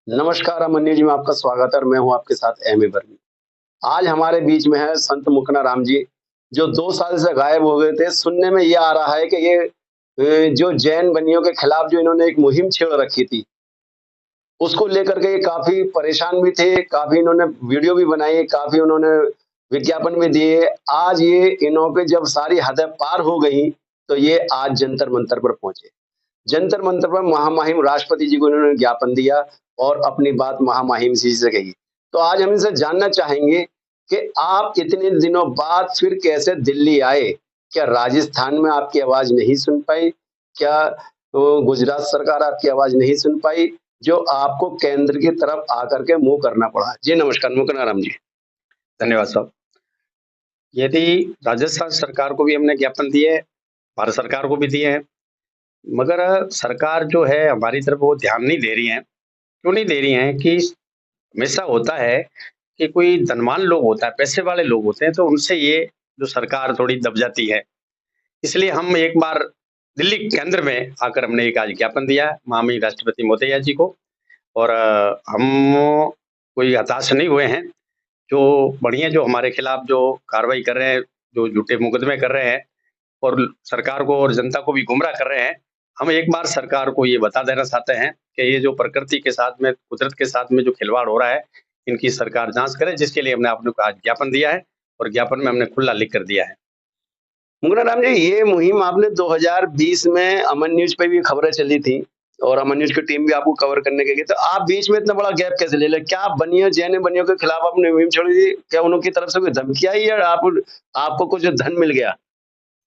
नमस्कार अमन्यु जी, में आपका स्वागत है और मैं हूँ आपके साथ एम ए वर्मी। आज हमारे बीच में है संत मुकना राम जी, जो 2 साल से गायब हो गए थे। सुनने में ये आ रहा है कि ये जो जैन बनियों के खिलाफ जो इन्होंने एक मुहिम छेड़ रखी थी, उसको लेकर के ये काफ़ी परेशान भी थे, काफ़ी इन्होंने वीडियो भी बनाई, काफ़ी उन्होंने विज्ञापन भी दिए। आज ये इन्हों पे जब सारी हदें पार हो गई, तो ये आज जंतर-मंतर पर पहुँचे। जंतर मंतर पर महामहिम राष्ट्रपति जी को इन्होंने ज्ञापन दिया और अपनी बात महामहिम जी से कही। तो आज हम इनसे जानना चाहेंगे कि आप इतने दिनों बाद फिर कैसे दिल्ली आए? क्या राजस्थान में आपकी आवाज़ नहीं सुन पाई? क्या गुजरात सरकार आपकी आवाज़ नहीं सुन पाई, जो आपको केंद्र की तरफ आकर के मुँह करना पड़ा? जी नमस्कार, मुकनाराम जी। धन्यवाद साहब। यदि राजस्थान सरकार को भी हमने ज्ञापन दिए है, भारत सरकार को भी दिए हैं, मगर सरकार जो है हमारी तरफ वो ध्यान नहीं दे रही है। क्यों नहीं दे रही है कि हमेशा होता है कि कोई धनवान लोग होता है, पैसे वाले लोग होते हैं, तो उनसे ये जो सरकार थोड़ी दब जाती है। इसलिए हम एक बार दिल्ली केंद्र में आकर हमने एक आज ज्ञापन दिया है माननीय राष्ट्रपति महोदया जी को और हम कोई हताश नहीं हुए हैं। जो बढ़िया जो हमारे खिलाफ जो कार्रवाई कर रहे हैं, जो झूठे मुकदमे कर रहे हैं और सरकार को और जनता को भी गुमराह कर रहे हैं, हम एक बार सरकार को ये बता देना चाहते हैं कि ये जो प्रकृति के साथ में, कुदरत के साथ में जो खिलवाड़ हो रहा है, इनकी सरकार जाँच करे, जिसके लिए हमने आपको आज ज्ञापन दिया है और ज्ञापन में हमने खुला लिख कर दिया है। मुगला राम जी, ये मुहिम आपने 2020 में अमन न्यूज़ पे भी खबरें चली थी और अमन न्यूज़ की टीम भी आपको कवर करने गई थी। तो आप बीच में इतना बड़ा गैप कैसे ले लिया? क्या बनियों जैन बनियों के खिलाफ आपने मुहिम छोड़ी थी? क्या उनकी तरफ से कोई धमकी आई या आपको कुछ धन मिल गया?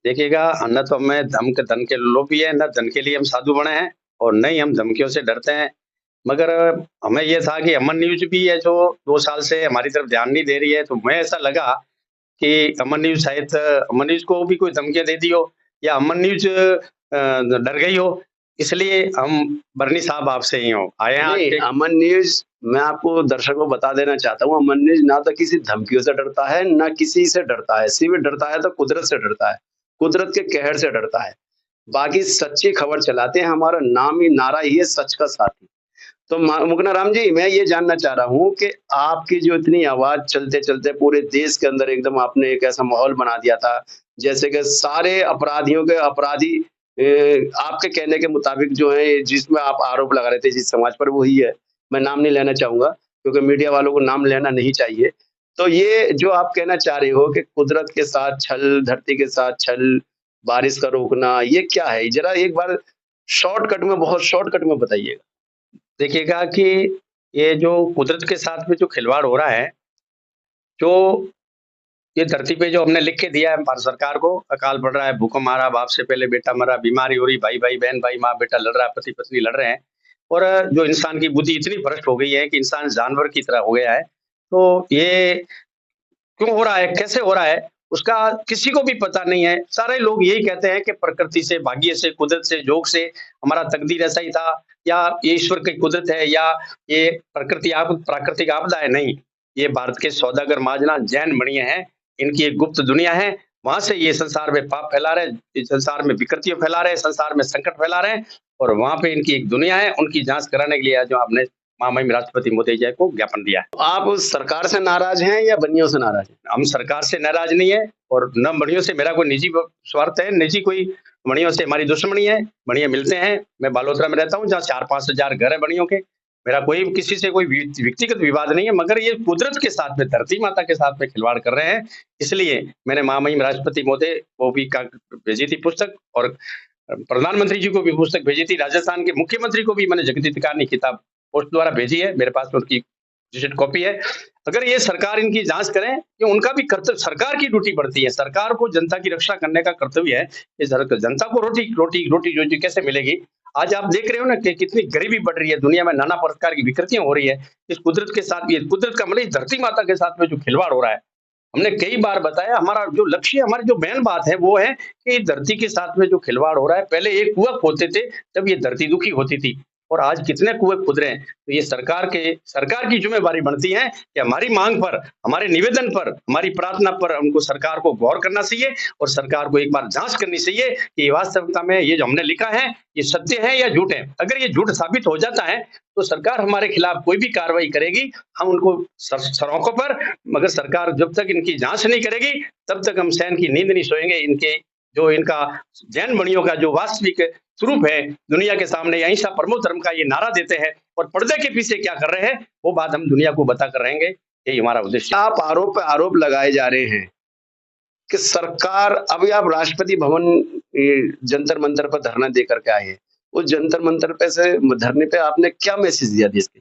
देखिएगा, ना तो हमें धन के लोभी है, ना धन के लिए हम साधु बने हैं और न ही हम धमकियों से डरते हैं। मगर हमें ये था कि अमन न्यूज़ भी है जो 2 साल से हमारी तरफ ध्यान नहीं दे रही है, तो हमें ऐसा लगा कि अमन न्यूज़ शायद अमन न्यूज़ को भी कोई धमकियाँ दे दी हो या अमन न्यूज़ डर गई हो, इसलिए हम बरनी साहब आपसे ही हो आए हैं आज नहीं, के। अमन न्यूज़ मैं आपको दर्शकों को बता देना चाहता हूँ, अमन न्यूज़ ना तो किसी धमकियों से डरता है, ना किसी से डरता है। सिर्फ़ डरता है तो कुदरत से डरता है, कुदरत के कहर से डरता है। बाकी सच्ची खबर चलाते हैं, हमारा नाम ही नारा ही है सच का साथी। तो मुकना राम जी, मैं ये जानना चाह रहा हूँ कि आपकी जो इतनी आवाज़ चलते-चलते पूरे देश के अंदर एकदम आपने एक ऐसा माहौल बना दिया था, जैसे कि सारे अपराधियों के अपराधी आपके कहने के मुताबिक जो है जिसमें आप आरोप लगा रहे थे जिस समाज पर वो ही है। मैं नाम नहीं लेना चाहूँगा क्योंकि मीडिया वालों को नाम लेना नहीं चाहिए। तो ये जो आप कहना चाह रहे हो कि कुदरत के साथ छल, धरती के साथ छल, बारिश का रोकना, ये क्या है? ज़रा एक बार शॉर्टकट में बहुत शॉर्टकट में बताइएगा। देखिएगा कि ये जो कुदरत के साथ में जो खिलवाड़ हो रहा है, जो ये धरती पे जो हमने लिख के दिया है भारत सरकार को, अकाल पड़ रहा है, भूकंप आ रहा, बाप से पहले बेटा मरा, बीमारी हो रही, भाई-भाई, बहन-भाई, माँ-बेटा लड़ रहा है, पति-पत्नी लड़ रहे हैं और जो इंसान की बुद्धि इतनी भ्रष्ट हो गई है कि इंसान जानवर की तरह हो गया है। तो ये क्यों हो रहा है, कैसे हो रहा है, उसका किसी को भी पता नहीं है। सारे लोग यही कहते हैं कि प्रकृति से, भाग्य से, कुदरत से, जोग से हमारा तकदीर ऐसा ही था या ये ईश्वर की कुदरत है या ये प्राकृतिक आपदा है। नहीं, ये भारत के सौदागर महाजना जैन बढ़िया हैं, इनकी एक गुप्त दुनिया है। वहाँ से ये संसार में पाप फैला रहे हैं, इस संसार में विकृतियाँ फैला रहे हैं, संसार में संकट फैला रहे हैं और वहाँ पे इनकी एक दुनिया है, उनकी जाँच कराने के लिए आज जो आपने महामहिम राष्ट्रपति महोदय जी को ज्ञापन दिया है। आप सरकार से नाराज़ हैं या बनियों से नाराज़ हैं? हम सरकार से नाराज नहीं है और न बढ़ियों से मेरा कोई निजी स्वार्थ है, निजी कोई बढ़ियों से हमारी दुश्मनी है। बढ़िया मिलते हैं, मैं बालोतरा में रहता हूँ जहाँ 4-5 हजार घर है बढ़ियों के। मेरा कोई किसी से कोई व्यक्तिगत विवाद नहीं है, मगर ये कुदरत के साथ में, धरती माता के साथ में खिलवाड़ कर रहे हैं। इसलिए मैंने महामहिम राष्ट्रपति महोदय को भी भेजी थी पुस्तक और प्रधानमंत्री जी को भी पुस्तक भेजी थी। राजस्थान के मुख्यमंत्री को भी मैंने जगदीश की किताब पोस्ट द्वारा भेजी है, मेरे पास उनकी रजिस्टर्ड कॉपी है। अगर ये सरकार इनकी जांच करें, कि उनका भी कर्तव्य, सरकार की ड्यूटी बढ़ती है, सरकार को जनता की रक्षा करने का कर्तव्य है। ये जनता को रोटी कैसे मिलेगी? आज आप देख रहे हो ना कि कितनी गरीबी बढ़ रही है, दुनिया में नाना प्रकार की विकृतियां हो रही है। इस कुदरत के साथ, ये कुदरत का मतलब धरती माता के साथ में जो खिलवाड़ हो रहा है, हमने कई बार बताया, हमारा जो लक्ष्य, हमारी जो मेन बात है वो है कि धरती के साथ में जो खिलवाड़ हो रहा है। पहले एक कुआं खोदते थे, तब ये धरती दुखी होती थी। और आज कितने कुएं खुद रहे हैं। तो ये सरकार की जिम्मेवारी बनती है कि हमारी मांग पर, हमारे निवेदन पर, हमारी प्रार्थना पर उनको सरकार को गौर करना चाहिए और सरकार को एक बार जांच करनी चाहिए कि वास्तविकता में ये जो हमने लिखा है ये सत्य है या झूठ है। अगर ये झूठ साबित हो जाता है तो सरकार हमारे खिलाफ कोई भी कार्रवाई करेगी, हम उनको सड़कों पर, मगर सरकार जब तक इनकी जांच नहीं करेगी तब तक हम चैन की नींद नहीं सोएंगे। इनका जैन बनियों का जो वास्तविक स्वरूप है दुनिया के सामने, अहिंसा परमो धर्म का ये नारा देते हैं और पर्दे के पीछे क्या कर रहे हैं वो बात हम दुनिया को बताकर रहेंगे। यही हमारा उद्देश्य। आप आरोप पे आरोप लगाए जा रहे हैं कि सरकार, अभी आप राष्ट्रपति भवन जंतर मंतर पर धरना दे करके आए हैं, उस जंतर मंतर पे से धरने पे आपने क्या मैसेज दिया देश के?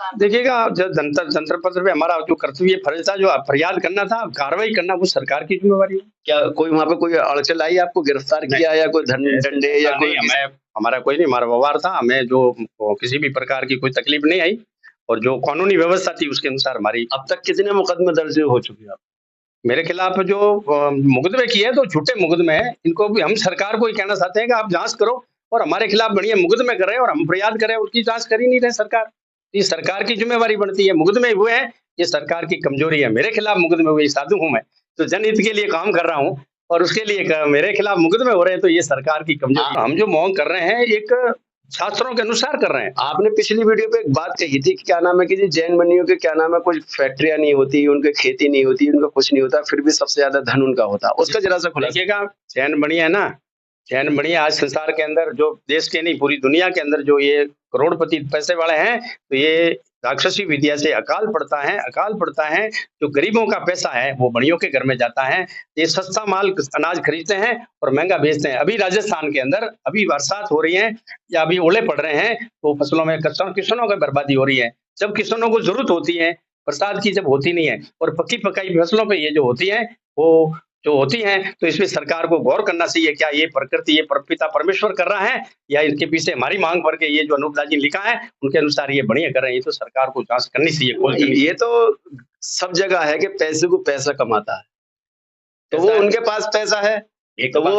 देखिएगा, जब जंतर मंतर पे हमारा जो कर्तव्य फर्ज था, जो फरियाद करना था, कार्रवाई करना, वो सरकार की जिम्मेवारी है। क्या कोई वहां पे कोई अड़चन आई, आपको गिरफ्तार किया या कोई डंडे या कोई? हमारा कोई नहीं, हमारा व्यवहार था, हमें जो किसी भी प्रकार की कोई तकलीफ नहीं आई और जो कानूनी व्यवस्था थी उसके अनुसार हमारी। अब तक कितने मुकदमे दर्ज हो चुके हैं? मेरे खिलाफ जो मुकदमे किए हैं तो झूठे मुकदमे हैं, इनको भी हम सरकार को ही कहना चाहते हैं कि आप जांच करो और हमारे खिलाफ बढ़िया मुकदमे कर रहे हैं और हम फरियाद करें, उसकी जांच कर ही नहीं रहे सरकार। ये सरकार की जिम्मेवारी बनती है। मुकदमे हुए हैं, ये सरकार की कमजोरी है। मेरे खिलाफ मुकदमे हुए, साधु हूं मैं, तो जनहित के लिए काम कर रहा हूं और उसके लिए मेरे खिलाफ मुकदमे हो रहे हैं, तो ये सरकार की कमजोरी। हम जो मांग कर रहे हैं एक शास्त्रों के अनुसार कर रहे हैं। आपने पिछली वीडियो पे एक बात कही थी कि क्या नाम है कि जैन बनियों के क्या नाम है, कुछ फैक्ट्रियां नहीं होती, उनके खेती नहीं होती, उनका कुछ नहीं होता, फिर भी सबसे ज्यादा धन उनका होता, उसका जरा सा खुलासा। देखिएगा, जैन बनिया है ना, जैन बनिया आज संसार के अंदर, जो देश के नहीं पूरी दुनिया के अंदर जो ये करोड़पति पैसे वाले हैं, तो ये राक्षसी विद्या से अकाल पड़ता है। जो गरीबों का पैसा है वो बड़ियों के घर में जाता है। ये सस्ता माल अनाज खरीदते हैं और महंगा बेचते हैं। अभी राजस्थान के अंदर अभी बरसात हो रही है या अभी ओले पड़ रहे हैं तो फसलों में किसानों की बर्बादी हो रही है। जब किसानों को जरूरत होती है, बरसात की जब होती नहीं है और पक्की पकाई फसलों पे ये जो होती है वो जो होती हैं, तो इसमें सरकार को गौर करना चाहिए, क्या ये प्रकृति, ये पिता परमेश्वर कर रहा है या इनके पीछे हमारी मांग पर के ये जो अनूप जी लिखा है उनके अनुसार ये बढ़िया कर रहे हैं। ये तो सरकार को जांच करनी चाहिए। ये तो सब जगह है कि पैसे को पैसा कमाता है, तो वो उनके पास पैसा है तो वो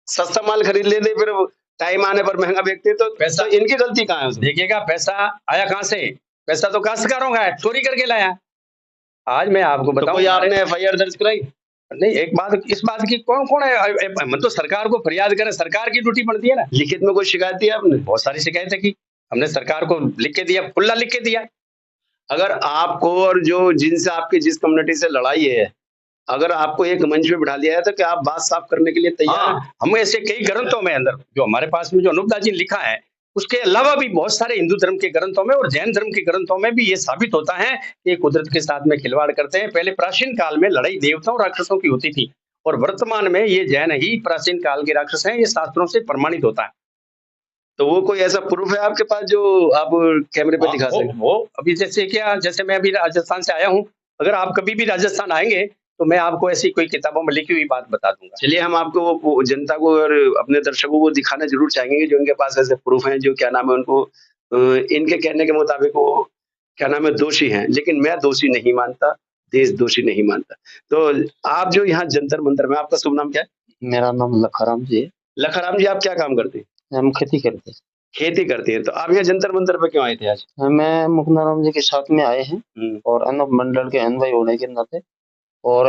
सस्ता माल खरीद लेते, फिर टाइम आने पर महंगा बेचते, तो पैसा इनकी गलती कहाँ है? देखिएगा, पैसा आया कहाँ से? पैसा तो काश्तकारों का है, चोरी करके लाया। आज मैं आपको बताऊं, कोई आपने एफआईआर दर्ज कराई नहीं? एक बात, इस बात की कौन है, मतलब सरकार को फरियाद करें, सरकार की ड्यूटी बनती है ना। लिखित में कोई शिकायत दी आपने? बहुत सारी शिकायतें की हमने, सरकार को लिख के दिया, खुला लिख के दिया। अगर आपको और जो जिनसे आपकी जिस कम्युनिटी से लड़ाई है, अगर आपको एक मंच में बिठा दिया है तो क्या आप बात साफ करने के लिए तैयार हैं? हम ऐसे कई ग्रंथों में अंदर जो हमारे पास में जो अनूप जी ने लिखा है, उसके अलावा भी बहुत सारे हिंदू धर्म के ग्रंथों में और जैन धर्म के ग्रंथों में भी ये साबित होता है कि कुदरत के साथ में खिलवाड़ करते हैं। पहले प्राचीन काल में लड़ाई देवताओं और राक्षसों की होती थी और वर्तमान में ये जैन ही प्राचीन काल के राक्षस हैं, ये शास्त्रों से प्रमाणित होता है। तो वो कोई ऐसा प्रूफ है आपके पास जो आप कैमरे पे दिखा सकें? वो अभी जैसे मैं अभी राजस्थान से आया हूँ, अगर आप कभी भी राजस्थान आएंगे तो मैं आपको ऐसी कोई किताबों में लिखी हुई बात बता दूंगा। चलिए, हम आपको वो जनता को और अपने दर्शकों को दिखाना जरूर चाहेंगे जो उनके पास ऐसे प्रूफ हैं, जो क्या नाम है उनको इनके कहने के मुताबिक वो क्या नाम है दोषी हैं, लेकिन मैं दोषी नहीं मानता, देश दोषी नहीं मानता। तो आप जो यहाँ जंतर मंतर में, आपका शुभ नाम क्या है? मेरा नाम लखाराम जी है। लखाराम जी, आप क्या काम करते हैं? हम खेती करते हैं। खेती करते हैं, तो आप यहाँ जंतर मंतर पे क्यों आए थे आज? मैं मुकनाराम जी के साथ में आए हैं और अनूप मंडल के अनवय होने के नाते, और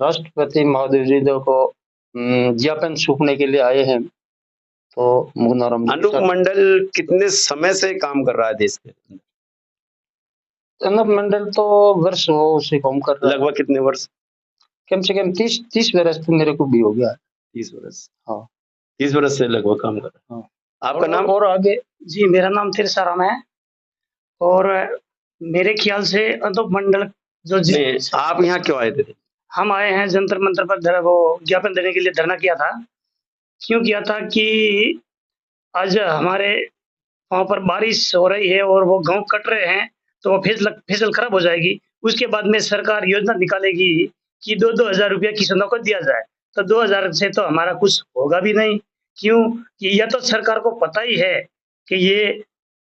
राष्ट्रपति महादेव जी को ज्ञापन सौंपने के लिए आए हैं। तो मुकनाराम अनूप मंडल कितने समय से काम कर रहा है देश के? अनूप मंडल तो वर्ष हो उसे काम कर रहा है। लगभग कितने वर्ष? कम से कम 30 वर्ष तो मेरे को भी हो गया। 30 वर्ष? हाँ, 30 वर्ष से लगभग काम कर रहा है। हाँ। आपका नाम और आगे? जी, मेरा नाम तिरसाराम है और मेरे ख्याल से अनूप मंडल जो आप यहाँ क्यों आए थे? हम आए हैं जंतर मंतर पर वो ज्ञापन देने के लिए धरना किया था। क्यों किया था कि आज हमारे वहाँ पर बारिश हो रही है और वो गांव कट रहे हैं, तो वो फसल खराब हो जाएगी। उसके बाद में सरकार योजना निकालेगी कि 2-2 हजार रुपया किसानों को दिया जाए, तो 2 हजार से तो हमारा कुछ होगा भी नहीं। क्यों कि यह तो सरकार को पता ही है कि ये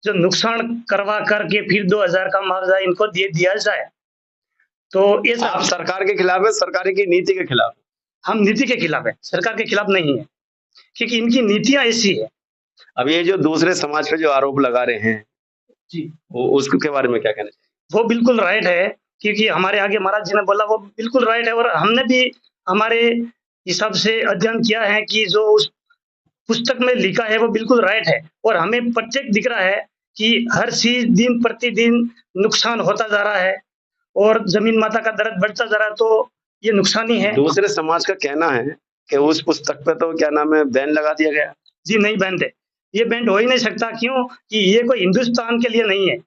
जो नुकसान करवा करके फिर 2 हजार का मुआवजा इनको दिया जाए। तो ये आप सरकार के खिलाफ है, सरकार की नीति के खिलाफ? हम नीति के खिलाफ है, सरकार के खिलाफ नहीं है, क्योंकि इनकी नीतियां ऐसी है। अब ये जो दूसरे समाज पे जो आरोप लगा रहे हैं जी उसके के बारे में क्या कहना चाहिए? वो बिल्कुल राइट है, क्योंकि हमारे आगे महाराज जी ने बोला वो बिल्कुल राइट है, और हमने भी हमारे हिसाब से अध्ययन किया है कि जो उस पुस्तक में लिखा है वो बिल्कुल राइट है, और हमें प्रत्येक दिख रहा है कि हर चीज दिन प्रतिदिन नुकसान होता जा रहा है और जमीन माता का दर्द बढ़ता जा रहा है, तो ये नुकसान ही है। दूसरे समाज का कहना है कि उस पुस्तक पे तो क्या नाम है बैन लगा दिया गया। जी नहीं बैंड है, ये बैंड हो ही नहीं सकता, क्यों कि ये कोई हिंदुस्तान के लिए नहीं है,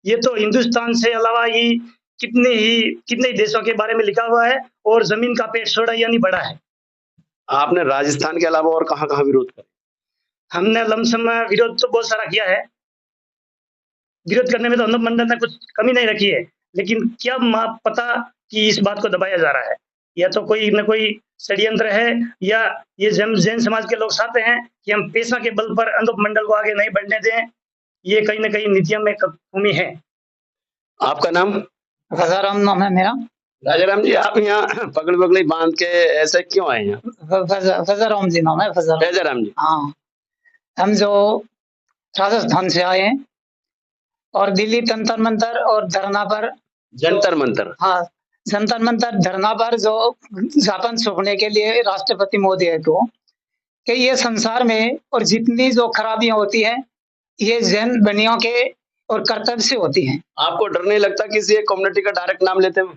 ये तो हिंदुस्तान से अलावा ही कितने देशों के बारे में लिखा हुआ है, और जमीन का पेट छोड़ा यानी बड़ा है। आपने राजस्थान के अलावा और कहाँ-कहाँ विरोध किया? हमने लमसम विरोध तो बहुत सारा किया है, विरोध करने में तो अनुप मंडल ने कुछ कमी नहीं रखी है, लेकिन क्या पता कि इस बात को दबाया जा रहा है, या तो कोई न कोई षड्यंत्र है, या ये जैन समाज के लोग चाहते हैं कि हम पैसा के बल पर अनुप मंडल को आगे नहीं बढ़ने दें, ये कहीं न कहीं नीतियों में कमी है। आपका नाम? राजाराम नाम है मेरा। राजाराम जी, आप यहाँ पगड़ी बांध के ऐसे क्यों आए यहाँ? फजाराम जी नाम है। फैजाराम जी। हाँ, हम जो राजस्थान से आए हैं और दिल्ली जंतर मंतर और धरना पर जंतर मंतर। हाँ, जंतर मंतर धरना पर जो ज्ञापन सौंपने के लिए राष्ट्रपति मोदी को कि ये संसार में और जितनी जो खराबियां होती हैं ये जैन बनियों के और कर्तव्य से होती हैं। आपको डर नहीं लगता किसी एक कम्युनिटी का डायरेक्ट नाम लेते हुए?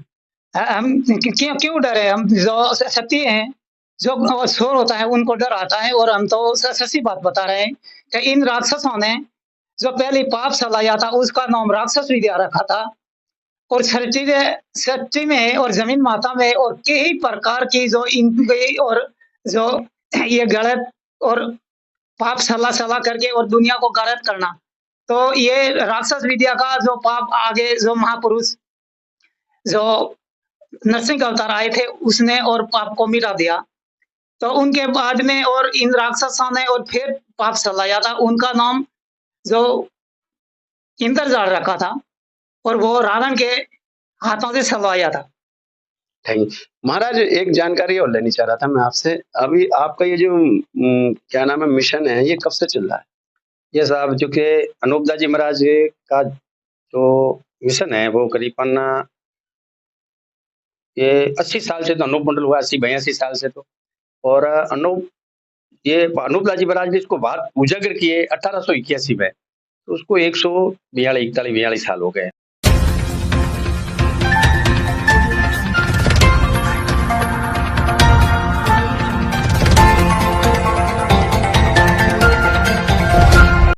हम क्यों डरे? हम जो सत्य हैं, जो शोर होता है उनको डर आता है, और हम तो सच्ची बात बता रहे हैं कि इन राक्षसों ने जो पहले पाप चलाया था उसका नाम राक्षस विद्या रखा था, और सृष्टि में और जमीन माता में और कई प्रकार की जो इन और जो ये गलत और पाप सला करके और दुनिया को गलत करना, तो ये राक्षस विद्या का जो पाप आगे जो महापुरुष जो नरसिंह अवतार आए थे उसने और पाप को मिटा दिया, तो उनके बाद में और इन राक्षसों ने और फिर पाप चलाया था, उनका नाम जो इंद्रजाल रखा था, और वो रावण के हाथों से चलवाया था। थैंक महाराज, एक जानकारी और लेनी चाह रहा था मैं आपसे। अभी आपका ये जो क्या नाम है मिशन है, ये कब से चल रहा है? ये साहब चूंकि अनूपदा जी महाराज का जो मिशन है वो करीबन ये 80 साल से तो अनूप मंडल हुआ, 80-82 साल से तो, और अनूपदा जी महाराज ने इसको बात उजागर किए 1881 में, तो उसको 142 साल हो गए।